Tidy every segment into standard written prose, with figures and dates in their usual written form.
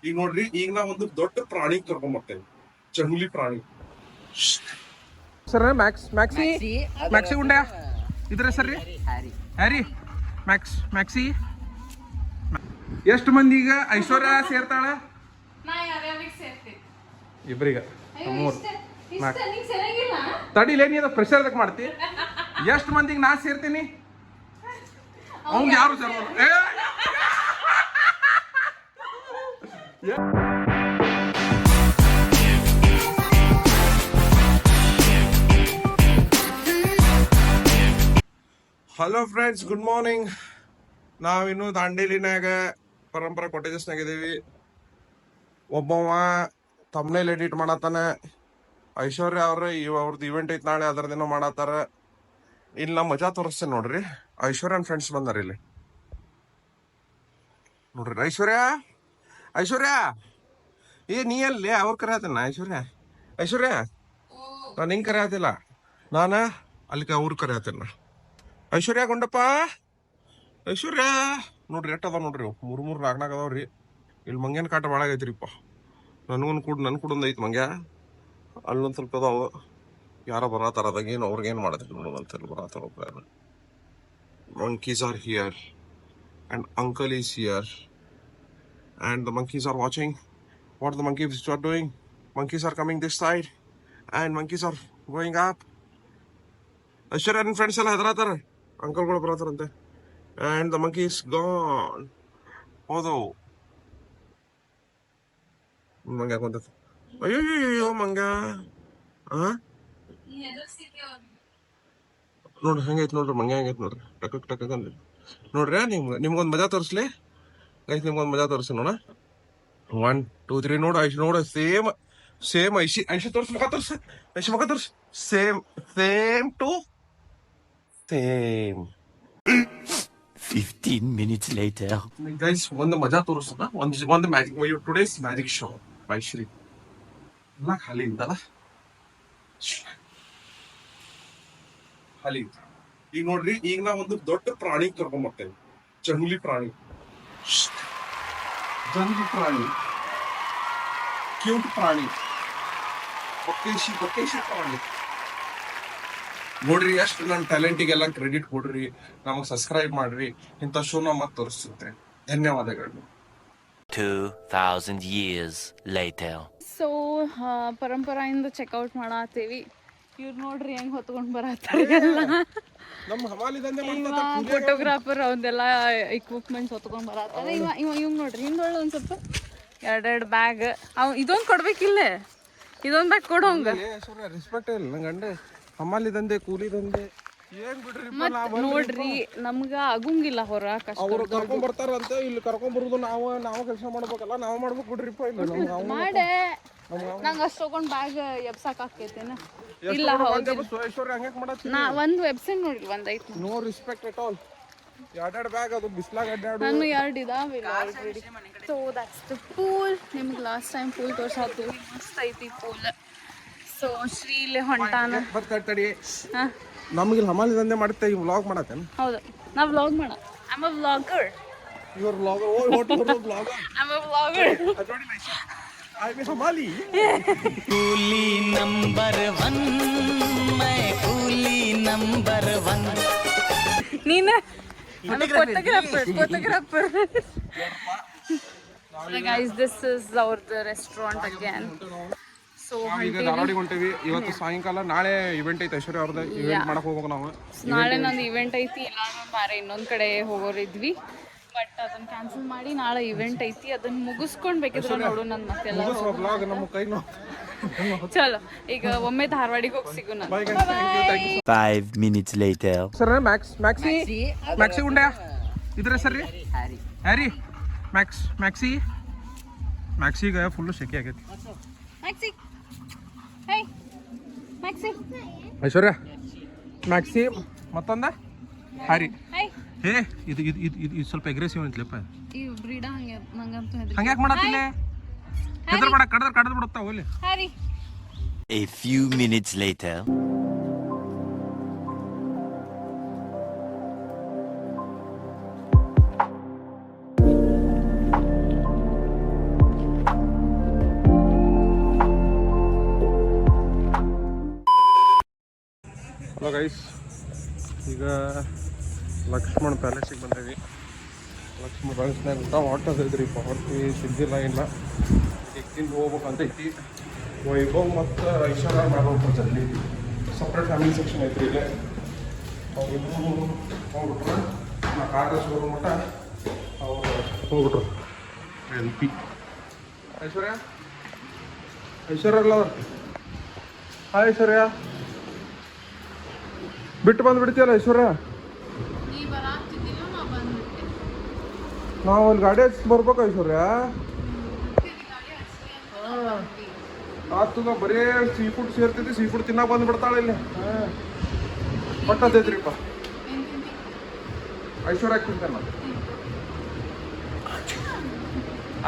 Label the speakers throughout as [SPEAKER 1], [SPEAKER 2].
[SPEAKER 1] ಈಗ ನೋಡ್ರಿ, ಈಗ ನಾ ಒಂದು ದೊಡ್ಡ ಪ್ರಾಣಿ ಕರ್ಕೊಂಬರ್ತೇವೆ, ಜಂಗಲಿ ಪ್ರಾಣಿ. ಸರ್ ಮ್ಯಾಕ್ಸಿ ಉಂಡೆ ಇದ್ರ ಸರ್ ರೀ ಹ್ಯಾರಿ ಮ್ಯಾಕ್ಸಿ. ಎಷ್ಟು ಮಂದಿ ಈಗ ಐಶ್ವರ್ಯ ಸೇರ್ತಾಳ? ಇಬ್ರಿಗೆ ತಡಿಲೇ, ನೀ ಅದ ಪ್ರೆಷರ್ ಅದಕ್ಕೆ ಮಾಡ್ತಿ. ಎಷ್ಟು ಮಂದಿಗೆ ನಾ ಸೇರ್ತೀನಿ, ಅವ್ನ್ ಯಾರು ಸೇರ್ಬೋದು. Hello friends, good morning. ನಾವಿನ್ನು ದಾಂಡೇಲಿನಾಗ ಪರಂಪರಾ ಕಾಟೇಜಸ್ನಾಗ ಇದೀವಿ. ಒಬ್ಬವ ತಮ್ನೇಲ್ ಎಡಿಟ್ ಮಾಡತ್ತಾನ. ಐಶ್ವರ್ಯ ಅವ್ರದ್ದು ಇವೆಂಟ್ ಐತ್ ನಾಳೆ, ಅದರದೇನೋ ಮಾಡತ್ತಾರ. ಇಲ್ಲಿ ನಾ ಮಜಾ ತೋರಿಸ್ತೇನೆ ನೋಡ್ರಿ. ಐಶ್ವರ್ಯನ್ ಫ್ರೆಂಡ್ಸ್ ಬಂದಾರ ಇಲ್ಲಿ ನೋಡ್ರಿ. ಐಶ್ವರ್ಯ ಏ ನೀ ಅಲ್ಲಿ ಅವ್ರ ಕರೆಯತ್ತನ? ಐಶ್ವರ್ಯ ನಾನು ಹಿಂಗ್ ಕರೆಯತ್ತಿಲ್ಲ, ನಾನ ಅಲ್ಲಿಗೆ ಅವ್ರ ಕರೆಯತ್ತೇನ. ಐಶ್ವರ್ಯ ಗುಂಡಪ್ಪ, ಐಶ್ವರ್ಯ ನೋಡ್ರಿ ಎಟ್ ಅದಾವ ನೋಡ್ರಿ. 3 ನಾಲ್ಕು ಅದಾವ್ರಿ. ಇಲ್ಲಿ ಮಂಗ್ಯಾನ ಕಾಟ ಭಾಳ ಆಗೈತ್ರಿಪ್ಪ. ನನ್ ಕೂಡ ಒಂದ್ ಐತ್ ಮಂಗ್ಯ. ಅಲ್ಲೊಂದ್ ಸ್ವಲ್ಪ ಅದಾವ. ಯಾರ ಬರತಾರ, ಅದಾಗೇನು ಅವ್ರಿಗೇನು ಮಾಡತ್ರಿ ನೋಡೋದಂತ ಬರತಾರ. Monkeys are here and uncle is here and the monkeys are watching what the monkeys are doing. Monkeys are coming this side and monkeys are going up. ಐಶ್ವರ್ಯನ್ ಫ್ರೆಂಡ್ಸ್ ಎಲ್ಲ ಹೆದರಾತಾರ, ಅಂಕಲ್ಗಳು ಬರತಾರಂತೆ. and the monkey is gone. ಹೌದು, ಮಂಗ ಯಾಕೊಂತ ಅಯ್ಯೋ ಮಂಗ. ನೋಡ್ರಿ ಹೆಂಗೈತ್ ನೋಡ್ರಿ ಮಂಗ, ಹೆಂಗೈತ್ ನೋಡ್ರಿ. ಟಕ್ ಅಂದ್ರಿ ನೋಡ್ರಿ. ನಿಮ್ಗೊಂದ್ ಮಜಾ ತೋರಿಸ್ಲಿ ಗೈಸ್, ನಿಮ್ಗೊಂದ್ ಮಜಾ ತೋರಿಸಿ ನೋಡ. 1 2 3 ನೋಡ. ಸೇಮ್ ಐಶಿ ತೋರ್ಸ್, ಮಗ ತೋರ್ಸ್. Same to same.
[SPEAKER 2] 15 minutes later.
[SPEAKER 1] Guys, ಒಂದು ಮಜಾ ತೋರಿಸೋಣ. ಒಂದು magic, today's magic show by Shri. ಎಲ್ಲ ಖಾಲಿ ಇದ್ದಲ್ಲ, ಖಾಲಿ. ಈಗ ನೋಡ್ರಿ, ಈಗ ನಾ ಒಂದು ದೊಡ್ಡ ಪ್ರಾಣಿ ಕರ್ಕೊಂಬರ್ತೇವೆ, ಜಂಗಲಿ ಪ್ರಾಣಿ. ಕ್ಯೂಟ್ ಪ್ರಾಣಿ, ಬಕ್ಕೇಶಿ ಪ್ರಾಣಿ. ನೋಡ್ರಿ, ಎಷ್ಟು ನನ್ನ ಟ್ಯಾಲೆಂಟಿಗೆಲ್ಲ ಕ್ರೆಡಿಟ್ ಕೊಡ್ರಿ, ನಮಗ್ ಸಬ್ಸ್ಕ್ರೈಬ್ ಮಾಡ್ರಿ. ಇಂಥ ಶೋನ ಮತ್ತೆ ತೋರಿಸುತ್ತೆ. ಧನ್ಯವಾದಗಳು.
[SPEAKER 2] 2000 years later.
[SPEAKER 3] ಸೊ ಪರಂಪರಾಯಿಂದ ಚೆಕ್ಔಟ್ ಮಾಡತ್ತೀವಿ. ಇವ್ರು ನೋಡ್ರಿ ಹೆಂಗ್ ಹೊತ್ಕೊಂಡ್ ಬರತ್ತಾರ.
[SPEAKER 1] ನಮ್ಮ ಹಮಾಲಿ ದಂಧೆ
[SPEAKER 3] ಫೋಟೋಗ್ರಾಫರ್ ಅವನ್ನೆಲ್ಲ ಇಕ್ವಿಪ್ಮೆಂಟ್ಸ್ ಹೊತ್ಕೊಂಡ್ ಬರತ್ತಾರ. ಇವ್ ನೋಡ್ರಿ ಹಿಂದೊಳ್ಳೆ ಒಂದ್ ಸ್ವಲ್ಪ 2 ಬ್ಯಾಗ್. ಇದೊಂದು ಕೊಡ್ಬೇಕಿಲ್ಲ, ಇದೊಂದು ಬ್ಯಾಗ್ ಕೊಡೋಂಗ.
[SPEAKER 1] ರೆಸ್ಪೆಕ್ಟ್ ಇಲ್ಲ ನಂಗೆ. ಗಂಡೆ ಹಮಾಲಿ ದಂಧೆ, ಕೂಲಿ ದಂಧೆ ಏನ್ ಬಿಡ್ರಿ.
[SPEAKER 3] ನೋಡ್ರಿ, ನಮ್ಗ ಆಗುಂಗಿಲ್ಲ ಹೊರ ಕಷ್ಟ.
[SPEAKER 1] ಅವ್ರು ಕರ್ಕೊಂಡ್ ಬರ್ತಾರಂತೆ, ಇಲ್ಲಿ ಕರ್ಕೊಂಡ್ ಬರುದು ನಾವು ಕೆಲಸ ಮಾಡ್ಬೇಕಲ್ಲ, ನಾವು ಮಾಡ್ಬೇಕು ಬಿಡ್ರಿಪ್ಪ. ಇಲ್ಲ
[SPEAKER 3] ಮಾಡೆ ನಂಗೆ ಅಷ್ಟು ತಗೊಂಡ್ ಬ್ಯಾಗ್ ಎಬ್ಸಾಕ್ ಆಕೈತೇನ? ಇಲ್ಲ, ಹೌದು.
[SPEAKER 1] ಐಶ್ವರ್ಯ ಹಂಗೆ ಮಾಡತ್ತೀನಿ.
[SPEAKER 3] ನಾ ಒಂದು ವೆಬ್ಸೈಟ್ ನೋಡಿಲ್ಲ, ಒಂದೈತಿ.
[SPEAKER 1] No respect at all. 2 bag ಅದು ಬಿಸ್ಲಾಗ ಅಡ್ಡಾಡು.
[SPEAKER 3] ನಾನು 2 ಇದಾವಿಲ್ಲ already. So that's the pool. ನಿಮ್ಗೆ ಲಾಸ್ಟ್ ಟೈಮ್ ಪೂಲ್ ತೋರ್ಸಾತು, ಮಸ್ತ್ ಐತಿ ಪೂಲ್. ಸೊ ಶ್ರೀ ಇಲ್ಲಿ ಹೊಂಟಾನ.
[SPEAKER 1] ತಡಿ, ನಮ್ಗೆ ಹಮಾಲಿ ದಂಧೆ ಮಾಡುತ್ತೆ. ಈ ವ್ಲಾಗ್ ಮಾಡತ್ತೇನೆ?
[SPEAKER 3] ಹೌದು, ನಾ ವ್ಲಾಗ್ ಮಾಡ. I am a vlogger.
[SPEAKER 1] You are vlogger? Oh, what you are vlogger?
[SPEAKER 3] I am a vlogger.
[SPEAKER 1] I am ಹಮಾಲಿ.
[SPEAKER 2] ಕೂಲಿ ನಂಬರ್ 1, ಮೈ ಕೂಲಿ ನಂಬರ್ 1.
[SPEAKER 3] ನೀನು photographer. Guys, this is our restaurant again. So
[SPEAKER 1] ಈಗ ಧಾರವಾಡಿಗೆ ಹೊಂಟೇವಿ ಇವತ್ತು ಸಾಯಂಕಾಲ. ನಾಳೆ ಇವೆಂಟ್ ಐತೆ ಐಶ್ವರ್ಯ ಅವ್ರದ್ದು. ಇವೆಂಟ್ ಮಾಡಕ್ ಹೋಗ್ಬೇಕು ನಾವು.
[SPEAKER 3] ನಾಳೆ ನಂದು ಇವೆಂಟ್ ಐತಿ, ಇಲ್ಲ ಬೇರೆ ಇನ್ನೊಂದ್ ಕಡೆ ಹೋಗೋರಿದ್ವಿ. ಬಟ್ ಅದನ್ನ ಕ್ಯಾನ್ಸಲ್ ಮಾಡಿ ನಾಳೆ ಇವೆಂಟ್ ಐತಿ, ಅದನ್ನ ಮುಗಿಸ್ಕೊಂಡ್ ಬೇಕಿದ್ರೆ ನೋಡು. ನನ್ ಮತ್ತೆಲ್ಲ
[SPEAKER 1] ನಮ್ಮ ಕೈ
[SPEAKER 3] ಚಲೋ. ಈಗ ಒಮ್ಮೆ ಧಾರವಾಡಿಗೆ ಹೋಗಿ ಸಿಗು.
[SPEAKER 2] 5 minutes later.
[SPEAKER 1] ಸರ್ ಮ್ಯಾಕ್ಸಿ ಉಂಡೆ ಇದ್ರ ಸರ್ ರೀ ಹ್ಯಾರಿ ಮ್ಯಾಕ್ಸಿಗೆ ಫುಲ್ಲು ಶೆಕೆ ಆಗೈತಿ. ಐಶ್ವರ್ಯ ಮ್ಯಾಕ್ಸಿ ಮತ್ತೊಂದ ಹ್ಯಾರಿ. ಹೇ ಇದು ಸ್ವಲ್ಪ ಅಗ್ರೆಸಿವ್ ಅಂತಲಪ್ಪ. ಹಂಗೆ ಯಾಕೆ ಮಾಡತ್ತಿಲ್ಲ? ಹೆದರ್ ಬೇಡ, ಕಡ್ದು ಬಿಡುತ್ತಾ ಹೋಗ್ಲಿ.
[SPEAKER 2] A few minutes later.
[SPEAKER 1] Hello guys, ಈಗ ಲಕ್ಷ್ಮಣ್ ಪ್ಯಾಲೇಸಿಗೆ ಬಂದೇವಿ. ಲಕ್ಷ್ಮಣ್ ಪ್ಯಾಲೇಸ್ನಾಗ ಊಟ ಮಾಡ್ತದೈತ್ರಿ, ಹೊರತಿ ಸಿದ್ದಿಲ್ಲ ಇಲ್ಲ. ಎಕ್ಕಿಂದ ಹೋಗ್ಬೇಕಂತ ಐತಿ. ವೈಭವ್ ಮತ್ತು ಐಶ್ವರ್ಯ ಮಾಡ್ಬೇಕು ಜಲ್ದಿ. ಸಪ್ರೇಟ್ ಫ್ಯಾಮಿಲಿ ಸೆಕ್ಷನ್ ಐತ್ರಿ ಇಲ್ಲೇ. ಅವ್ರಿಗೂ ಹೋಗ್ಬಿಟ್ರು. ನಾ ಕಾರ್ ಶೋರೂಮ್ ಮಟ್ಟ ಅವ್ರು ಹೋಗ್ಬಿಟ್ರು. LP ಐಶ್ವರ್ಯ ಅಲ್ಲ ಅವ್ರು. ಹಾಯ್ ಐಶ್ವರ್ಯ, ಬಿಟ್ಟು ಬಂದುಬಿಡ್ತೀಯಲ್ಲ ಐಶ್ವರ್ಯ. ನಾವು ಅಲ್ಲಿ ಗಾಡಿ ಹಚ್ಚಿ ಬರ್ಬೇಕು ಐಶ್ವರ್ಯ. ಆತದ ಬರೀ ಸೀ ಫುಡ್ ಸೇರ್ತೈತಿ, ಸೀ ಫುಡ್ ತಿನ್ನಾಕ ಬಂದ್ಬಿಡ್ತಾಳೆ ಇಲ್ಲಿ. ಪಟ್ಟದೈತ್ರಿಪ್ಪ ಐಶ್ವರ್ಯ ತಿಂತಾನ.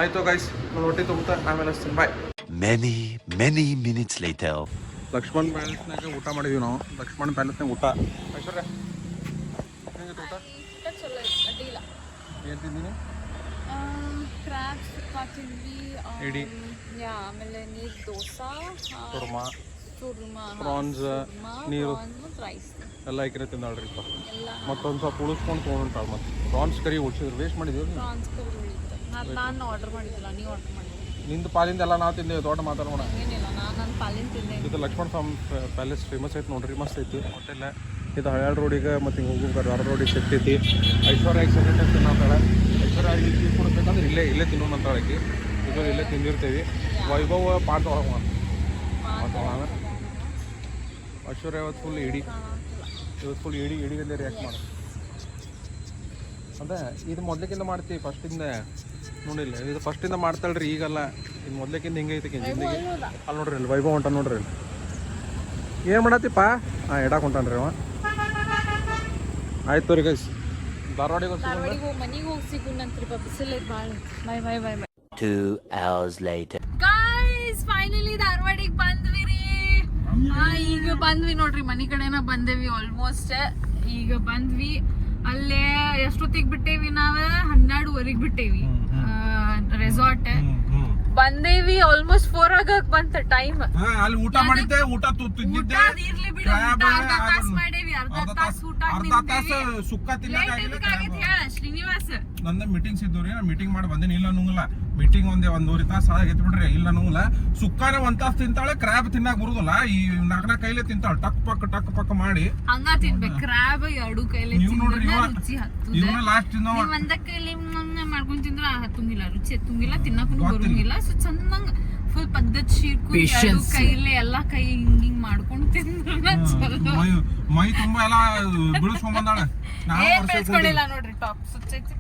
[SPEAKER 1] ಆಯ್ತು ಗೈಸ್, ನಾನು ಹೊಟ್ಟೆ ತುಂಬುತ್ತಾ ಆಮೇಲೆ ಹಚ್ತೀನಿ, ಬಾಯ್.
[SPEAKER 2] Many minutes later.
[SPEAKER 1] ಲಕ್ಷ್ಮಣ್ ಪ್ಯಾಲೇಸ್ನಾಗ ಊಟ ಮಾಡಿದ್ವಿ ನಾವು. ಲಕ್ಷ್ಮಣ್ ಪ್ಯಾಲೇಸ್ನಾಗ ಊಟ. ಐಶ್ವರ್ಯ ಹೇಗಿತ್ತು ಊಟ? ಏನು ತಿಂದೀನಿ?
[SPEAKER 3] ಕ್ರಾಬ್ಸ್ ತಿಂದ್ವಿ,
[SPEAKER 1] ಇಡಿ,
[SPEAKER 3] ಆಮೇಲೆ ನೀರು ದೋಸಾ,
[SPEAKER 1] ಕುರ್ಮಾ,
[SPEAKER 3] ಪ್ರಾನ್ಸ್,
[SPEAKER 1] ನೀರು
[SPEAKER 3] ರೈಸ್
[SPEAKER 1] ಎಲ್ಲ ಐಕ್ರೆ ತಿಂದಾಳ್ರಿಪ್ಪ. ಮತ್ತೊಂದು ಸ್ವಲ್ಪ ಉಳಿಸ್ಕೊಂಡು ತೊಗೊಂಡ್ಟಾಳ. ಮತ್ತೆ ಪ್ರಾನ್ಸ್ ಕರಿ ಉಳಿಸಿದ್ರು, ವೇಸ್ಟ್ ಮಾಡಿದ್ವಿ.
[SPEAKER 3] ಪ್ರಾನ್ಸ್ ಕರಿ ಉಳಿತು. ನಾನು ಆರ್ಡರ್ ಮಾಡಿದ್ದಿಲ್ಲ, ನೀವು ಆರ್ಡರ್ ಮಾಡಿದ್ರಿ.
[SPEAKER 1] ನಿಂದು ಪಾಲಿಂದ ಎಲ್ಲ ನಾವು ತಿಂದೇವೆ, ದೊಡ್ಡ ಮಾತಾಡೋಣ.
[SPEAKER 3] ಏನಿಲ್ಲ, ನಾನು ಪಾಲಿನ ತಿಂದೆ.
[SPEAKER 1] ಇದು ಲಕ್ಷ್ಮಣ್ ಪ್ಯಾಲೇಸ್ ಫೇಮಸ್ ಐತೆ ನೋಡ್ರಿ, ಮಸ್ತ್ ಐತಿ ಹೋಟೆಲ್. ಇದು ಹಳ್ಯಾಳ ರೋಡಿಗೆ ಮತ್ತು ಹಿಂಗೆ ಹೋಗ್ಬೇಕು ಧಾರವಾಡ ರೋಡಿಗೆ ಸಿಗ್ತೈತಿ. ಐಶ್ವರ್ಯ ಎಕ್ಸಲೆಂಟ್ ಅಂತ ತಿನ್ನತ್ತಾಳೆ. ಐಶ್ವರ್ಯ ಇಲ್ಲಿ ಕೊಡ್ಬೇಕಂದ್ರೆ ಇಲ್ಲೇ ತಿನ್ನೋಣ ಅಂತಾಳಕಿ. ಇದು ಇಲ್ಲೇ ತಿಂದಿರ್ತೀವಿ. ವೈಭವ್ ಪಾಠ ಒಳಗೆ ಮಾತಾಡೋಣ. ಐಶ್ವರ್ಯ ಇವತ್ತು ಫುಲ್ ಇಡಿಗಂದೆ ರಿಯಾಕ್ಟ್ ಮಾಡಿ. ಅದೇ ಇದು ಮೊದ್ಲಿಕ್ಕಿಂತ ಮಾಡ್ತೀವಿ, ಫಸ್ಟಿಂದ ನೋಡಿಲ್ಲ. ಇದು ಫಸ್ಟಿಂದ ಮಾಡ್ತಾಳ್ರಿ, ಈಗಲ್ಲ. ಇದು ಮೊದ್ಲಿಕ್ಕಿಂತ ಹಿಂಗೆ ಐತಿ ಜಿಂದಗಿ. ಅಲ್ಲಿ ನೋಡ್ರಿ, ಇಲ್ಲಿ ವೈಭವ್ ಹೊಂಟ ನೋಡ್ರಿ. ಇಲ್ಲಿ ಏನು ಮಾಡತ್ತಿಪ್ಪ? ಎಡಾಕ್ ಹೊಂಟಾನ್ರಿ ಅವ. ಆಯ್ತು ರೀ ಗೈಸ್, ಧಾರವಾಡಿಗೆ
[SPEAKER 3] ಮನೆಗೆ ಹೋಗಿ ಸಿಗುಣಂತ್ರಿ, ಬಿಸಿಲು ಭಾಳ. By
[SPEAKER 2] 2 hours later.
[SPEAKER 3] Guys, finally ಧಾರವಾಡಿಗೆ ಬಂದ್ವಿ ರೀ. ಈಗ ಬಂದ್ವಿ ನೋಡ್ರಿ, ಮನೆ ಕಡೆನ ಬಂದೇವಿ ಆಲ್ಮೋಸ್ಟ್. ಈಗ ಬಂದ್ವಿ. ಅಲ್ಲೇ ಎಷ್ಟೊತ್ತಿಗೆ ಬಿಟ್ಟೇವಿ ನಾವು? 12:30 ಬಿಟ್ಟೇವಿ ರೆಸಾರ್ಟ್. ಬಂದೇವಿ ಆಲ್ಮೋಸ್ಟ್ 4 ಆಗಕ್ ಬಂತ ಟೈಮ್.
[SPEAKER 1] ಅಲ್ಲಿ ಊಟ ಮಾಡಿದ್ದೆ, ಊಟ ತುತ್ತಿದ್ದೆ.
[SPEAKER 3] ಇರ್ಲಿ ಬಿಡು, ಅರ್ಧ ತಾಸು ಮಾಡೇವಿ. ಅರ್ಧ ತಾಸು ಊಟ
[SPEAKER 1] ಸುಕ್ಕ ತಿನ್ನಕ್ಕೆ
[SPEAKER 3] ಹೇಳ ಶ್ರೀನಿವಾಸ.
[SPEAKER 1] ನಂದ ಮೀಟಿಂಗ್ಸ್ ಇದ್ದು ರೀ, ಮೀಟಿಂಗ್ ಮಾಡಿ ಬಂದೇನಿ. ಇಲ್ಲ ನುಂಗಲ್ಲ ಮೀಟಿಂಗ್ ಒಂದೂವರೆ ತಾಸು ಎತ್ ಬಿಡ್ರಿ. ಇಲ್ಲ ನುಂಗಲ್ಲ. ಸುಕ್ಕಾನ 1 ತಾಸು ತಿಂತಾಳೆ, ಕ್ರ್ಯಾಬ್ ತಿನ್ನಾಕ ಬರುದಿಲ್ಲ. ಈ 4 ಕೈಲೇ ತಿಂತಾಳೆ, ಟಕ್ ಪಕ್ಕ ಮಾಡಿ.
[SPEAKER 3] ಹಂಗ ತಿನ್ಬೇಕು ಕ್ರ್ಯಾಬ್, 2 ಕೈಲೇ ರುಚಿ ಹತ್ತುದ.
[SPEAKER 1] ಲಾಸ್ಟ್
[SPEAKER 3] ಒಂದ ಕೈಲಿ ಮಾಡ್ಕೊಂಡ್ ತಿಂದ್ರ ಹತ್ತಂಗಿಲ್ಲ, ರುಚಿ ಹತ್ತಂಗಿಲ್ಲ, ತಿನ್ನಕ್ಕೂ ಬರಂಗಿಲ್ಲ. ಸೊ ಚಂದಂಗ ಫುಲ್ ಪದ್ಧತಿ ಶೀರ್ಕೊಂಡು ಕೈಲೇ ಎಲ್ಲಾ ಕೈ ಹಿಂಗ್ ಮಾಡ್ಕೊಂಡ್ ತಿಂದ್ರ
[SPEAKER 1] ಮೈ ತುಂಬಾ ಎಲ್ಲ ಬಿಳಿಸ್ಕೊಂಡ್ ಬಂದಾಳೆ.
[SPEAKER 3] ಏನ್ ಬೆಳ್ಸ್ಕೊಂಡಿಲ್ಲ ನೋಡ್ರಿ, ಟಾಪ್ ಸುಚ್ಚೈತಿ.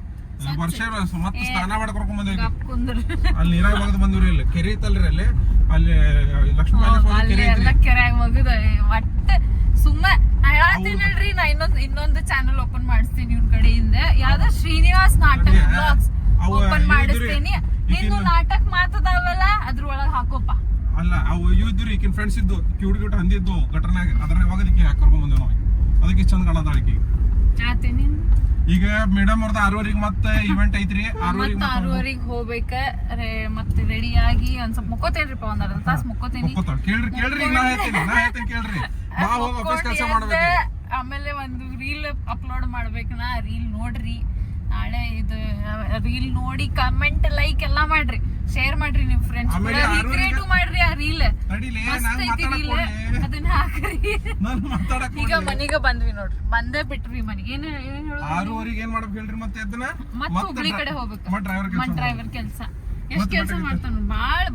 [SPEAKER 1] ವರ್ಷ ಮತ್ತೆ ಸ್ನಾನ ಮಾಡ್ಕೊಂಡ್ ಬಂದೇವಿ. ಅಲ್ಲಿ ನೀರಾಗ ಮಗದ್ ಬಂದಿವ್ರಿ. ಇಲ್ಲಿ ಕೆರೆ ಐತಲ್ರಿ, ಅಲ್ಲಿ ಲಕ್ಷ್ಮೀ
[SPEAKER 3] ಎಲ್ಲ ಕೆರೆಯಾಗ ಮಗದ. ಒಟ್ಟ ಸುಮ್ಮ ಹೇಳ್ತೀನಿ ನಾ ಇನ್ನೊಂದು ಚಾನಲ್ ಓಪನ್ ಮಾಡಿಸ್ತೀನಿ ಇವ್ರ ಕಡೆಯಿಂದ. ಯಾವ್ದೋ ಶ್ರೀನಿವಾಸ್ ನಾಟಕ ಬ್ಲಾಗ್ಸ್ ಓಪನ್ ಮಾಡಿಸ್ತೀನಿ. ನಿಂದು ನಾಟಕ ಮಾತದಾವಲ್ಲ, ಅದ್ರೊಳಗ ಹಾಕೋಪ.
[SPEAKER 1] ಅಲ್ಲ, ಅವು ಇದ್ರಿ ಈಗಿನ ಫ್ರೆಂಡ್ಸ್ ಇದ್ದು, ಕ್ಯೂಟ್ ಹಂದಿದ್ದು ಗಟರ್ನಾಗ. ಅದ್ರ ಯಾವಾಗದಕ್ಕೆ ಕರ್ಕೊಂಡ್ ಬಂದೇವ್ ನಾವು. ಅದಕ್ಕೆ ಚಂದ ಕಾಣದಾಳಿಕೆ. ಈಗ ಮೇಡಮ್ ಅವ್ರದ್ದು 6:30 ಮತ್ತೆ ಇವೆಂಟ್ ಐತ್ರಿ.
[SPEAKER 3] 6:30 ಹೋಗ್ಬೇಕ. ಮತ್ತೆ ರೆಡಿ ಆಗಿ ಒಂದ್ ಸ್ವಲ್ಪ ಮುಕ್ಕೋತೇನ್ರಿಪ್ಪ, ಒಂದ್ ಅರ್ಧ ತಾಸು ಮುಕ್ಕೋತೇನಿ.
[SPEAKER 1] ಕೇಳ್ರಿ ನಾ ಹೇಳ್ತೀನಿ ಕೇಳ್ರಿ.
[SPEAKER 3] ಆಮೇಲೆ ಒಂದು ರೀಲ್ ಅಪ್ಲೋಡ್ ಮಾಡ್ಬೇಕನ. ರೀಲ್ ನೋಡ್ರಿ, ನಾಳೆ ಇದು ರೀಲ್ ನೋಡಿ ಕಮೆಂಟ್ ಲೈಕ್ ಎಲ್ಲಾ ಮಾಡ್ರಿ, ಶೇರ್ ಮಾಡ್ರಿ ನಿಮ್ ಫ್ರೆಂಡ್ಸ್ ಕ್ರಿಯೇಟಿವ್ ಮಾಡ್ರಿ. ಆ ರೀಲ್ ಮಸ್ತ್ ಐತಿ, ರೀಲ್ ಅದನ್ನ ಹಾಕ್ರಿ. ಈಗ ಮನಿಗೆ ಬಂದ್ವಿ ನೋಡ್ರಿ, ಬಂದೇ ಬಿಟ್ವಿ ಮನಿಗೆ. ಏನ್
[SPEAKER 1] 6:30 ಏನ್ ಮಾಡ್ಬೇಕು ಹೇಳ್ರಿ? ಮತ್ತೆ
[SPEAKER 3] ಹುಬ್ಳಿ ಕಡೆ ಹೋಗ್ಬೇಕು. ಮತ್ ಡ್ರೈವರ್ ಕೆಲ್ಸ. ಎಷ್ಟ್ ಕೆಲ್ಸ ಮಾಡ್ತಾನ,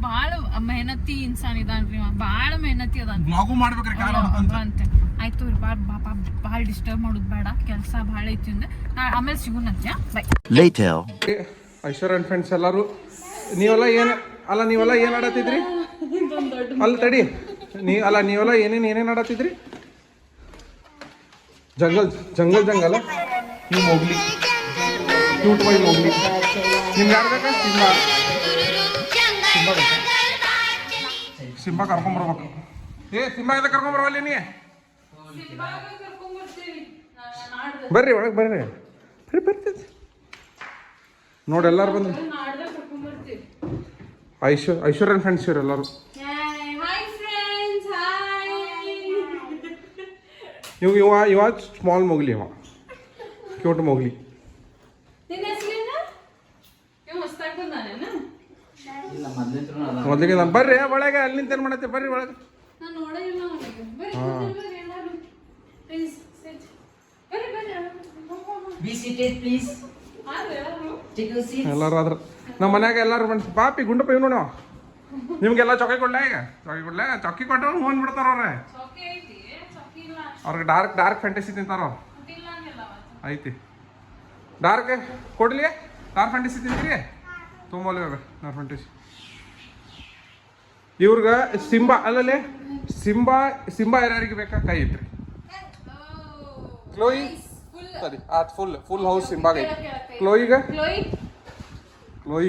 [SPEAKER 3] ಬಾಳ ಮೆಹನತಿ ಇನ್ಸಾನ್ ಇದಾನ್ರಿ. ಬಾಳ ಮೆಹನತಿ ಅದ ಅಂತ. ಆಯ್ತು ಬಾಳ ಡಿಸ್ಟರ್ಬ್ ಮಾಡೋದ್ ಬೇಡ, ಕೆಲ್ಸ ಬಾಳ ಐತಿ ಅಂದ. ಆಮೇಲೆ ಸಿಗುನಂತೆ, bye.
[SPEAKER 2] Later.
[SPEAKER 1] Aishwarya and friends ಎಲ್ಲಾರು, ನೀವೆಲ್ಲ ಏನ್ ಆಡತ್ತಿದ್ರಿ? ಅಲ್ಲಿ ತಡಿ, ನೀವೆಲ್ಲ ಏನೇನ್ ಆಡತ್ತಿದ್ರಿ? ಜಂಗಲ್ ನೀವು ಹೋಗ್ಲಿ, ಕ್ಯೂಟ್ ಬಾಯ್ ಹೋಗ್ಲಿ. ನಿಮ್ಗೆ ಯಾರು ಬೇಕಾ? ಸಿಂಬಾ ಕರ್ಕೊಂಬರ್ಬೇಕು. ಸಿಂಬಾ ಎಲ್ಲ ಕರ್ಕೊಂಬರ್ವಲ್ಲ ನೀ? ಬರ್ರಿ ಒಳಗೆ ಬರ್ರಿ ನೋಡಿ. ಎಲ್ಲಾರು ಬಂದ್ರಿ. ಐಶ್ವರ್ಯನ್ ಫ್ರೆಂಡ್ಸ್ ಇವ್ರು ಎಲ್ಲಾರು. ಇವ ಸ್ಮಾಲ್ ಮೊಗ್ಲಿ ಅವ ಕ್ಯೂಟ್ ಮೊಗ್ಲಿ.
[SPEAKER 3] ನಿನ್ನ ಹೆಸರೇನು? ಇವ ಹೊಸ್ದಾಗ್ ಬಂದಾನೇನ?
[SPEAKER 1] ಮೊದಲಿಗೆ ನಾನು ಬರ್ರಿ ಒಳಗೆ ಅಲ್ಲಿ ನಿಂತೇನು ಮಾಡತ್ತೆ ಬರ್ರಿ ಒಳಗೆ.
[SPEAKER 3] ನಾನು ನೋಡೇ ಇಲ್ಲ ಅವನಿಗೆ. ಬರ್ರಿ ಎಲ್ಲರೂ. Please sit. ಬರ್ರಿ
[SPEAKER 4] Be seated, please. Take a seat.
[SPEAKER 1] ಎಲ್ಲರೂ ಆದ್ರೆ ನಮ್ಮ ಮನ್ಯಾಗ ಎಲ್ಲರೂ ಬಂದು ಪಾಪಿ ಗುಂಡಪ್ಪ ಇವ್ ನೋಡ ನಿಮ್ಗೆಲ್ಲ ಚೊಕ್ಕಿ ಕೊಡ್ಲ ಈಗ ಚೊಕ್ಕಿ ಕೊಟ್ಟು ಹೋನ್ ಬಿಡ್ತಾರ ಅವ್ರೆ.
[SPEAKER 3] ಚೌಕಿ ಐತಿ, ಚೌಕಿ ಇಲ್ಲ.
[SPEAKER 1] ಅವ್ರಿಗೆ ಡಾರ್ಕ್ ಫ್ಯಾಂಟಸಿ ತಿಂತಾರ ಅವ್ರು.
[SPEAKER 3] ಇಲ್ಲ ಹಂಗಿಲ್ಲ ಅವತ್ತು.
[SPEAKER 1] ಐತಿ ಡಾರ್ಕ್ ಕೊಡ್ಲಿ ಡಾರ್ಕ್ ಫ್ಯಾಂಟಸಿ ತಿಂತೀರಿ ತೊಂಬಲ್ಲಿ ಡಾರ್ಕ್ ಫ್ಯಾಂಟಸಿ. ಇವ್ರಿಗೆ ಸಿಂಬಾ ಅಲ್ಲಲ್ಲಿ ಸಿಂಬಾ ಯಾರ್ಯಾರಿಗೆ ಬೇಕಾ ಕೈ ಇಟ್ರಿ. ಕ್ಲೋಯಿ ಸರಿ ಆತ್ ಫುಲ್ ಹೌಸ್ ಸಿಂಬಾಗ ಐತಿ. ಕ್ಲೋಯಿಗೆ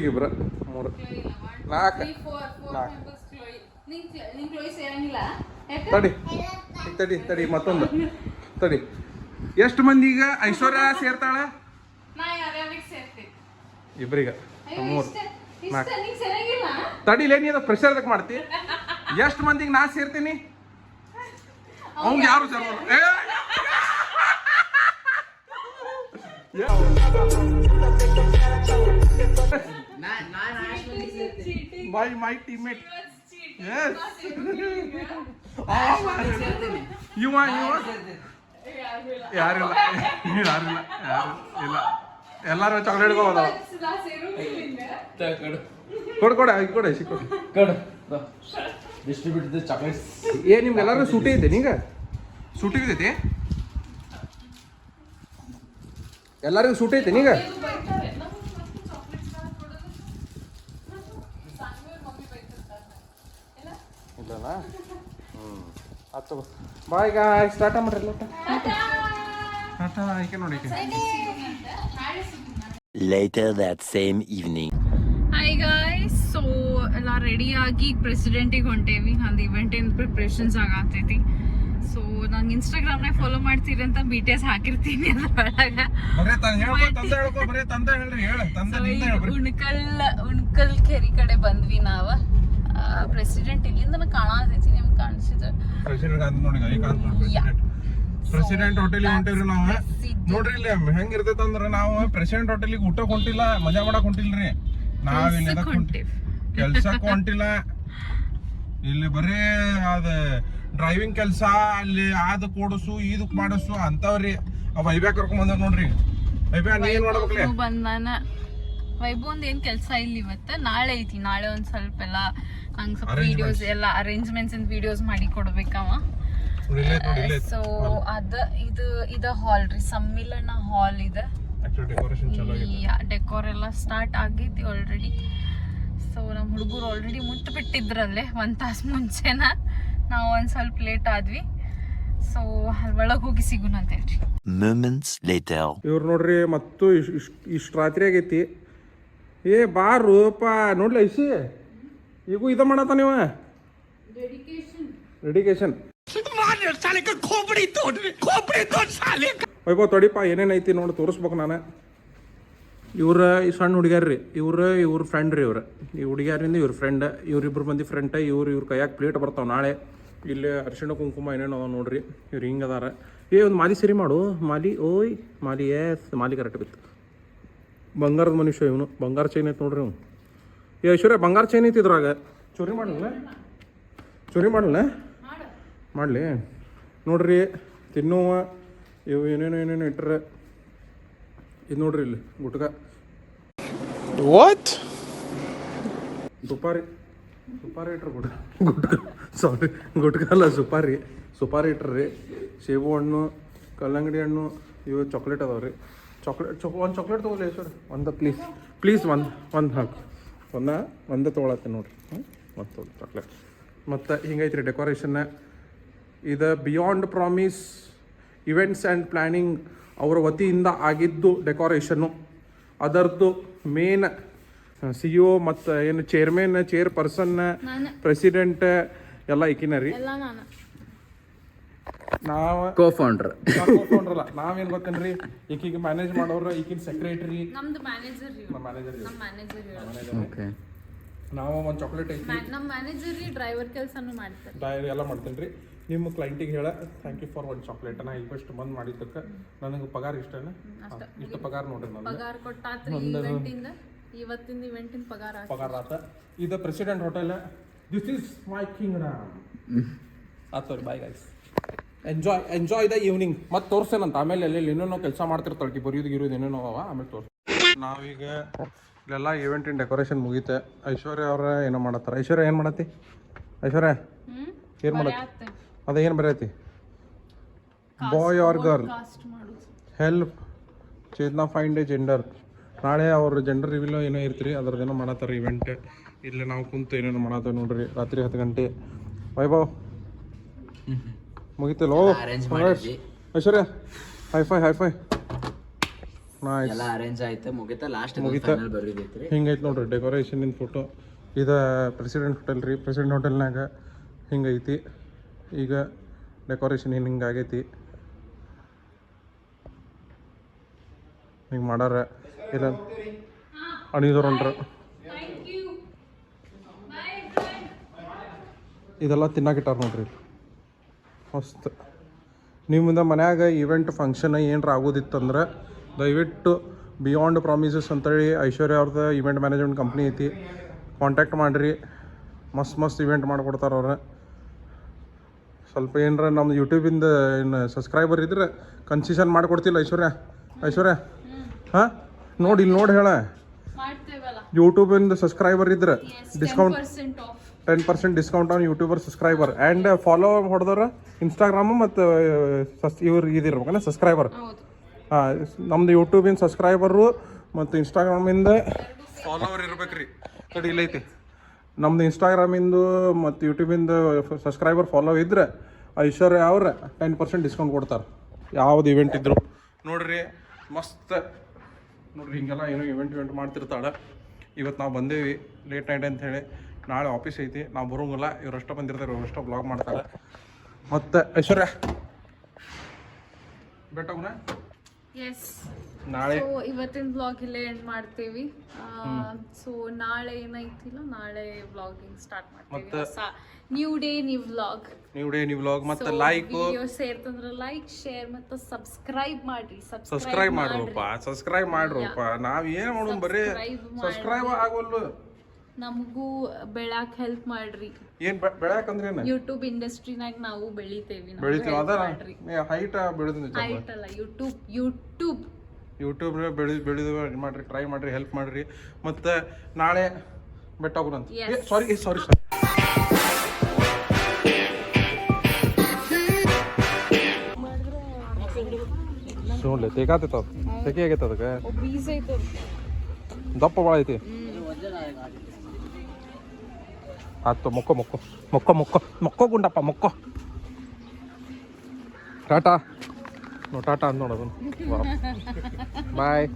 [SPEAKER 1] ಇಬ್ರು 3 4 ತಡಿ ಮತ್ತೊಂದು ತಡಿ. ಎಷ್ಟು ಮಂದಿ ಈಗ ಐಶ್ವರ್ಯ ಸೇರ್ತಾಳ? ಇಬ್ರಿಗೆ 3 4 ತಡಿಲೇ ನೀನು ಪ್ರೆಷರ್ ಅದಕ್ಕೆ ಮಾಡ್ತಿ. ಎಷ್ಟು ಮಂದಿಗೆ ನಾ ಸೇರ್ತೀನಿ ಅವ್ಗೆ ಯಾರು ಸೇರ್ಬೋದು? ಮೈ ಟೀಮ್ಮೇಟ್ ಇವ ಯಾರಿಲ್ಲ ಇಲ್ಲ ಎಲ್ಲಾರು ಚಾಕ್ಲೇಟ್ ಹೋದ ಕೊಡ
[SPEAKER 4] Distribute the chocolates.
[SPEAKER 1] ನಿಮ್ಗೆಲ್ಲರೂ ಸೂಟಿ ಐತೆ ಈಗ ಸೂಟಿ ಐತಿ ಎಲ್ಲರಿಗೂ ಸೂಟಿ ಐತೆ ಈಗ ಇಲ್ಲಲ್ಲ ಆಯ್ತು ಬಾಯ್ ಗಾಯ್ ಸ್ಟಾರ್ಟ್ ಮಾಡ್ರಲ್ಲ ಟಾಟಾ ಈಕೆ ನೋಡಿ
[SPEAKER 2] Later that same evening.
[SPEAKER 3] Hi guys. So ಎಲ್ಲ ರೆಡಿ ಆಗಿ ಪ್ರೆಸಿಡೆಂಟಿಗೆ ಹೊಂಟೇವಿ. ನಂದು ಇವೆಂಟಿನ ಪ್ರಿಪ್ರೇಷನ್ಸ್ ಆಗತೈತಿ. ಸೊ ನಂಗೆ ಇನ್ಸ್ಟಾಗ್ರಾಮ್ನಾಗ ಫಾಲೋ ಮಾಡ್ತೀರಿ ಅಂತ BTS ಹಾಕಿರ್ತೀನಿ ಅದ್ರೊಳಗೆ. ಉಣ್ಕಲ್ ಕೆರಿ ಕಡೆ ಬಂದ್ವಿ ನಾವು. ಪ್ರೆಸಿಡೆಂಟ್ ಇಲ್ಲಿಂದ ಕಾಣತೈತಿ ನಿಮ್ಗೆ ಕಾಣಿಸಿದ
[SPEAKER 1] ಪ್ರೆಸಿಡೆಂಟ್ ಹೋಟೆಲಿಗೆ ಹೊಂಟೇವ್ರಿ ನಾವು. ನೋಡ್ರಿ ಇಲ್ಲಿ ಹೆಂಗಿರ್ತೈತೆ ಅಂದ್ರೆ ನಾವು ಪ್ರೆಸಿಡೆಂಟ್ ಹೋಟೆಲಿಗೆ ಊಟಕ್ಕೆ ಹೊಂಟಿಲ್ಲ, ಮಜಾ ಮಾಡಕ್ ಹೊಂಟಿಲ್ರಿ. ನಾವಿಲ್ಲಿ ಕೆಲ್ಸಕ್ಕೆ ಹೊಂಟಿಲ್ಲ. ಇಲ್ಲಿ ಬರೀ ಅದ ಡ್ರೈವಿಂಗ್ ಕೆಲಸ, ಅಲ್ಲಿ ಅದ್ ಕೊಡಸು ಇದಕ್ ಮಾಡಸು ಅಂತವ್ರಿ. ವೈಬ್ಯಾ ಕರ್ಕೊಂಡ್ ಬಂದ ನೋಡ್ರಿ. ವೈಬ್ಯಾ ನೀ ಏನ್ ಮಾಡ್ಬೇಕ್ಲೆ?
[SPEAKER 3] ಬಂದಾನ ವೈಭವ್ ಏನ್ ಕೆಲ್ಸ ಇಲ್ಲ ಇವತ್ತ. ನಾಳೆ ಐತಿ. ನಾಳೆ ಒಂದ್ ಸ್ವಲ್ಪ ಎಲ್ಲ ನಂಗೆ ಸ್ವಲ್ಪ ವಿಡಿಯೋಸ್ ಎಲ್ಲ ಅರೇಂಜ್ಮೆಂಟ್ಸ್ ವಿಡಿಯೋಸ್ ಮಾಡಿ ಕೊಡ್ಬೇಕವ. ಸೊ ಇದ ಹಾಲ್ ರೀ, ಸಮ್ಮಿಲನ ಹಾಲ್ ಇದೆ. ಡೆಕೋರ್ ಎಲ್ಲ ಸ್ಟಾರ್ಟ್ ಆಗೈತಿ ಆಲ್ರೆಡಿ. ಸೊ ನಮ್ಮ ಹುಡುಗರು ಆಲ್ರೆಡಿ ಮುಟ್ಟು ಬಿಟ್ಟಿದ್ರಲ್ಲೇ 1 ತಾಸು ಮುಂಚೆನ. ನಾವು ಒಂದ್ ಸ್ವಲ್ಪ ಲೇಟ್ ಆದ್ವಿ. ಸೊ ಒಳಗೆ ಹೋಗಿ ಸಿಗುಣ ಅಂತ ಹೇಳ್ರಿ.
[SPEAKER 2] Moments later.
[SPEAKER 1] ಇವ್ರು ನೋಡ್ರಿ ಮತ್ತು ಇಷ್ಟು ರಾತ್ರಿ ಆಗೈತಿ. ಬಾರೂಪ ನೋಡ್ಲಿ ಐಸಿ ಈಗೂ ಇದ ಮಾಡತ್ತ ನೀವ ಡೆಡಿಕೇಶನ್. ವೈಭವ್ ತಡಿಪ ಏನೇನೈತಿ ನೋಡಿ ತೋರಿಸ್ಬೇಕು ನಾನು. ಇವ್ರ ಈ ಸಣ್ಣ ಹುಡುಗ್ಯಾರ್ರಿ, ಇವ್ರ ಫ್ರೆಂಡ್ ರೀ. ಈ ಹುಡುಗ್ಯಾರಿಂದ ಇವ್ರ ಫ್ರೆಂಡ್, ಇವ್ರಿಬ್ರು ಮಂದಿ ಫ್ರೆಂಡ್. ಇವ್ರ ಕೈಯಾಗ ಪ್ಲೇಟ್ ಬರ್ತಾವ ನಾಳೆ. ಇಲ್ಲಿ ಅರಿಶಿಣ ಕುಂಕುಮ ಏನೇನು ಅದಾವ ನೋಡ್ರಿ. ಇವ್ರು ಹಿಂಗದಾರ. ಒಂದು ಮಾಲಿ ಸರಿ ಮಾಡು. ಮಾಲಿ ಮಾಲಿ ಕರೆಕ್ಟ್ ಬಿತ್ತು. ಬಂಗಾರದ ಮನುಷ್ಯ ಇವನು. ಬಂಗಾರ ಚೈನ್ ಐತೆ ನೋಡ್ರಿ. ಐಶ್ವರ್ಯ ಬಂಗಾರ ಚೈನ್ ಐತಿ ಇದ್ರಾಗ. ಚೋರಿ ಮಾಡಲ್ಲ ಮಾಡಲಿ ನೋಡ್ರಿ. ತಿನ್ನುವ ಇವು ಏನೇನು ಇಟ್ಟರೆ ಇದು ನೋಡ್ರಿ. ಇಲ್ಲಿ ಗುಟ್ಕ ಸುಪಾರಿ ಇಟ್ರಿ. ಗುಟ್ಕ ಅಲ್ಲ ಸುಪಾರಿ ಇಟ್ರಿ. ಸೇಬು ಹಣ್ಣು, ಕಲ್ಲಂಗಡಿ ಹಣ್ಣು, ಇವು ಚಾಕ್ಲೇಟ್ ಅದಾವ್ರಿ. ಒಂದು ಚಾಕ್ಲೇಟ್ ತೊಗೊಳ್ಳಿ ಸರ್. ಒಂದು ಪ್ಲೀಸ್ ಒಂದು ಹಾಕಿ. ಒಂದೇ ತೊಗೊಳತ್ತೆ ನೋಡ್ರಿ. ಒಂದು ತೊಗೊಳ್ಳಿ ಚಾಕ್ಲೇಟ್. ಮತ್ತು ಹಿಂಗೈತ್ರಿ ಡೆಕೋರೇಷನ್ನ. ಇದು beyond promise events and planning ಅವರ ವತಿಯಿಂದ ಆಗಿದ್ದು ಡೆಕೋರೇಷನ್ನು. ಅದರದ್ದು ಮೇನ್ CEO ಮತ್ತು ಏನು ಚೇರ್ಮನ್, ಚೇರ್ಪರ್ಸನ್, ಪ್ರೆಸಿಡೆಂಟ್ ಎಲ್ಲ ಈಕಿನ ರೀ. ನಾವು ಕೋಫೌಂಡ್ರಲ್ಲ. ನಾವೇನು ಗೊತ್ತೇನ್ರಿ, ಈಕಿಗೆ ಮ್ಯಾನೇಜ್ ಮಾಡೋರು, ಈಕಿನ ಸೆಕ್ರೆಟರಿ, ನಾವು ಒಂದು ಚಾಕ್ಲೇಟ್ ಐತಿ
[SPEAKER 3] ನಮ್ಮ ಮ್ಯಾನೇಜರ್ ಡ್ರೈವರ್ ಕೆಲಸನೂ ಮಾಡ್ತಾರೆ.
[SPEAKER 1] ಡೈರಿ ಎಲ್ಲ ಮಾಡ್ತೀನಿ ರೀ. ನಿಮ್ಮ ಕ್ಲೈಂಟಿಗೆ ಹೇಳ ಥ್ಯಾಂಕ್ ಯು ಫಾರ್ ಒಂದು ಚಾಕ್ಲೇಟ್ ನಾ ಇಷ್ಟು ಬಂದ್ ಮಾಡಿದ್ದಕ್ಕೆ ನನಗೆ ಪಗಾರ ಇಷ್ಟನ ಇಷ್ಟು ಪಗಾರ ನೋಡ್ರಿ ನಾನು
[SPEAKER 3] ಪಗಾರ ಕೊಟ್ಟಾತ್ರಿ ಇವತ್ತಿಂದ ಇವೆಂಟಿನ ಪಗಾರ
[SPEAKER 1] ಆತ. ಇದು president hotel. This is my kingdom. ಆತ bye guys, enjoy the evening. ಮತ್ತೆ ತೋರ್ಸೇನಂತ ಆಮೇಲೆ ಅಲ್ಲಿ ಏನೇನೋ ಕೆಲಸ ಮಾಡ್ತಿರ್ತಾಳೆ ಬರೆಯೋದು ಏನೇನೋ ಅವ ಆಮೇಲೆ ತೋರ್ಸ. ನಾವೀಗ ಇಲ್ಲೆಲ್ಲ ಇವೆಂಟಿನ ಡೆಕೋರೇಷನ್ ಮುಗೀತೆ. ಐಶ್ವರ್ಯ ಅವ್ರ ಏನೋ ಮಾಡತ್ತಾರ. ಐಶ್ವರ್ಯ ಏನು ಮಾಡತ್ತಿ? ಐಶ್ವರ್ಯ ಏನು ಮಾಡತ್ತಿ? ಅದ ಏನು ಬರೆಯತಿ? Boy or girl, help Chetana find a gender. ನಾಳೆ ಅವ್ರ ಜೆಂಡರ್ ರಿವೀಲ್ ಏನೋ ಇರ್ತೀರಿ, ಅದ್ರದ್ದೇನೋ ಮಾಡತ್ತಾರ ಇವೆಂಟ್. ಇಲ್ಲಿ ನಾವು ಕುಂತು ಏನೇನೋ ಮಾಡತ್ತೇವೆ ನೋಡ್ರಿ. ರಾತ್ರಿ 10 ಗಂಟೆ. ವೈಭವ್ ಮುಗಿತಲ್ಲ. ಓ ಐಶ್ವರ್ಯ ಹೈಫೈ
[SPEAKER 4] ಎಲ್ಲ ಅರೇಂಜ್ ಆಯ್ತು, ಮುಗಿತಾ. ಲಾಸ್ಟ್ ಬರೋದೈತ್ರಿ.
[SPEAKER 1] ಹಿಂಗೈತೆ ನೋಡ್ರಿ ಡೆಕೋರೇಷನಿನ ಫೋಟೋ. ಇದು ಪ್ರೆಸಿಡೆಂಟ್ ಹೋಟೆಲ್ ರೀ. ಪ್ರೆಸಿಡೆಂಟ್ ಹೋಟೆಲ್ನಾಗ ಹಿಂಗೈತಿ. ಈಗ ಡೆಕೋರೇಷನ್ ಹಿಂಗಾಗೈತಿ. ಹಿಂಗೆ ಮಾಡಾರ ಇಲ್ಲ ಅಣಿದವ್ರು ಹೊಂಟ್ರ. ಇದೆಲ್ಲ ತಿನ್ನಾಕಿಟ್ಟಾರ ನೋಡ್ರಿ ಮಸ್ತ್. ನಿಮ್ಮಿಂದ ಮನ್ಯಾಗ ಇವೆಂಟ್ ಫಂಕ್ಷನ್ ಏನರ ಆಗೋದಿತ್ತಂದ್ರೆ ದಯವಿಟ್ಟು ಬಿಯಾಂಡ್ ಪ್ರಾಮಿಸಸ್ ಅಂತೇಳಿ ಐಶ್ವರ್ಯ ಅವ್ರದ್ದು ಇವೆಂಟ್ ಮ್ಯಾನೇಜ್ಮೆಂಟ್ ಕಂಪ್ನಿ ಐತಿ. ಕಾಂಟ್ಯಾಕ್ಟ್ ಮಾಡಿರಿ, ಮಸ್ತ್ ಇವೆಂಟ್ ಮಾಡಿಕೊಡ್ತಾರೆ ಅವ್ರು. ಸ್ವಲ್ಪ ಏನರ ನಮ್ಮ ಯೂಟ್ಯೂಬಿಂದ ಏನು ಸಬ್ಸ್ಕ್ರೈಬರ್ ಇದ್ರೆ ಕನ್ಸೆಷನ್ ಮಾಡಿಕೊಡ್ತಿಲ್ಲ ಐಶ್ವರ್ಯ ಹಾಂ ನೋಡಿ ಇಲ್ಲಿ ನೋಡಿ ಹೇಳ. ಯೂಟ್ಯೂಬಿಂದ ಸಬ್ಸ್ಕ್ರೈಬರ್ ಇದ್ರೆ discount 10% discount on YouTuber subscriber and follow ಹೊಡೆದವ್ರ ಇನ್ಸ್ಟಾಗ್ರಾಮು ಮತ್ತು ಇವ್ರು ಇದಿರ್ಬೇಕಂದ್ರೆ ಸಬ್ಸ್ಕ್ರೈಬರ್. ಹಾಂ, ನಮ್ದು ಯೂಟ್ಯೂಬಿನ ಸಬ್ಸ್ಕ್ರೈಬರು ಮತ್ತು ಇನ್ಸ್ಟಾಗ್ರಾಮಿಂದ ಫಾಲೋವರ್ ಇರ್ಬೇಕ್ರಿ. ತಡಿ ಇಲ್ಲೈತಿ ನಮ್ದು ಇನ್ಸ್ಟಾಗ್ರಾಮಿಂದು ಮತ್ತು ಯೂಟ್ಯೂಬಿಂದ ಸಬ್ಸ್ಕ್ರೈಬರ್ ಫಾಲೋ ಇದ್ರೆ ಐಶ್ವರ್ಯ ಅವ್ರ 10% ಡಿಸ್ಕೌಂಟ್ ಕೊಡ್ತಾರೆ ಯಾವ್ದು ಇವೆಂಟ್ ಇದ್ರು. ನೋಡ್ರಿ ಮಸ್ತ್ ನೋಡ್ರಿ ಹಿಂಗೆಲ್ಲ ಏನೋ ಇವೆಂಟ್ ಮಾಡ್ತಿರ್ತಾಳೆ. ಇವತ್ತು ನಾವು ಬಂದೇವಿ ಲೇಟ್ ನೈಟ್ ಅಂತ ಹೇಳಿ. ನಾಳೆ ಆಫೀಸ್ ಐತಿ, ನಾವು ಬರೋಂಗಿಲ್ಲ. ಇವರಷ್ಟ ಬಂದಿರ್ತಾರೆ, ಇವರಷ್ಟ ಬ್ಲಾಗ್ ಮಾಡ್ತಾರೆ. ಮತ್ತು ಐಶ್ವರ್ಯ ಬೆಟ್ಟೋಗ್ನ ನಾಳೆ
[SPEAKER 3] ಇವತ್ತಿನ ಬ್ಲಾಗ್ ಇಲ್ಲೇ ಎಂಡ್ ಮಾಡ್ತೀವಿ. ಸೊ ನಾಳೆ ಏನೈತಿಲ್ಲ, ನಾಳೆ ಬ್ಲಾಗಿಂಗ್ ಸ್ಟಾರ್ಟ್ ಮಾಡ್ತೀವಿ. New day new vlog. ಮತ್ತೆ ಲೈಕ್ ಸೇರ್ತಂದ್ರೆ ಲೈಕ್, ಶೇರ್ ಮತ್ತು ಸಬ್ಸ್ಕ್ರೈಬ್ ಮಾಡ್ರಪ್ಪ. ನಾವ್ ಏನ್ ಮಾಡೋಣ ಬರೀ ಸಬ್ಸ್ಕ್ರೈಬ್ ಆಗೋಲ್ಲು. ನಮಗೂ ಬೆಳಾಕ್ ಹೆಲ್ಪ್ ಮಾಡ್ರಿ.
[SPEAKER 1] ಏನ್ ಬೆಳಾಕ್ ಅಂದ್ರೆ
[SPEAKER 3] ಯೂಟ್ಯೂಬ್ ಇಂಡಸ್ಟ್ರಿನಾಗ ನಾವು ಬೆಳಿತೇವಿ.
[SPEAKER 1] ಹೈಟ್
[SPEAKER 3] ಅಲ್ಲ, ಯೂಟ್ಯೂಬ್
[SPEAKER 1] ಬೆಳೆದು ಮಾಡ್ರಿ, ಟ್ರೈ ಮಾಡ್ರಿ, ಹೆಲ್ಪ್ ಮಾಡ್ರಿ. ಮತ್ತೆ ನಾಳೆ ಬೆಟ್ಟ ಹೋಗೋಣಂತ. ಸಾರಿ ನೋಡ್ಲಿ ತೆಗಾತೈತ ತೆಗೆ ಆಗೈತೆ. ಅದಕ್ಕೆ ದಪ್ಪ ಭಾಳ ಐತಿ. ಆಯ್ತು ಮೊಕ್ಕೋ ಗುಂಡಪ್ಪ ಮೊಕ್ಕೋ. ಟಾಟಾ ಅಂದ್ ನೋಡೋದು. ಬಾಯ್.